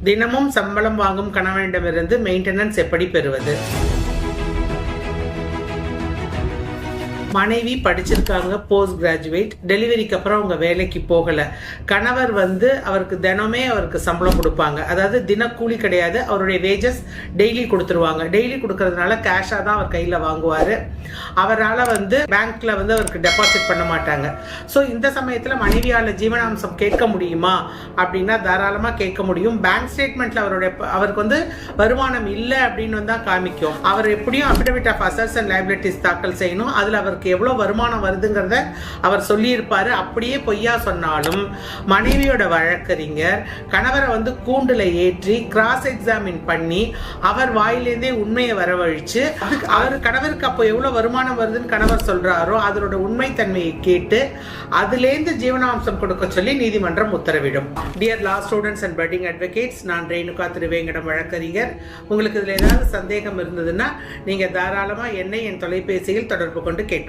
தினமும் சம்பளம் வாங்கும் கணவனிடமிருந்து மெயின்டெனன்ஸ் எப்படி பெறுவது? மனைவி படிச்சிருக்காங்க, போஸ்ட் கிராஜுவேட், டெலிவரிக்கு அப்புறம் அவங்க வேலைக்கு போகலை. கணவர் அவருக்கு தினமே அவருக்கு சம்பளம் கொடுப்பாங்க. அதாவது தினக்கூலி கிடையாது, அவருடைய வேஜஸ் டெய்லி கொடுத்துருவாங்க. டெய்லி கொடுக்கறதுனால கேஷாக தான் அவர் கையில் வாங்குவார். அவரால் பேங்க்கில் அவருக்கு டெபாசிட் பண்ண மாட்டாங்க. ஸோ இந்த சமயத்தில் மனைவியால் ஜீவனாம்சம் கேட்க முடியுமா அப்படின்னா தாராளமாக கேட்க முடியும். பேங்க் ஸ்டேட்மெண்ட்டில் அவருக்கு வருமானம் இல்லை அப்படின்னு தான் காமிக்கும். அவர் எப்படியும் affidavit of assets and liabilities தாக்கல் செய்யணும். அதில் அவருக்கு எவ்வளவு வருமானம் வருதுங்கிறத அவர் சொல்லியிருப்பாரு. அப்படியே பொய்யா சொன்னாலும் மனைவியோட வழக்கறிஞர் கணவரை கூண்டுல ஏற்றி கிராஸ் எக்ஸாமின் பண்ணி அவர் வாயிலேருந்தே உண்மையை வரவழைச்சு அவர் கணவருக்கு அப்போ எவ்வளவு வருமானம் வருதுன்னு கணவர் சொல்றாரோ அதனோட உண்மைத்தன்மையை கேட்டு அதுலேருந்து ஜீவனாம்சம் கொடுக்க சொல்லி நீதிமன்றம் உத்தரவிடும். Dear law students and budding advocates, நான் ரேணுகா திருவேங்கடம் வழக்கறிஞர். உங்களுக்கு இதில் ஏதாவது சந்தேகம் இருந்ததுன்னா நீங்க தாராளமாக என்னை என் தொலைபேசியில் தொடர்பு கொண்டு கேட்கலாம்.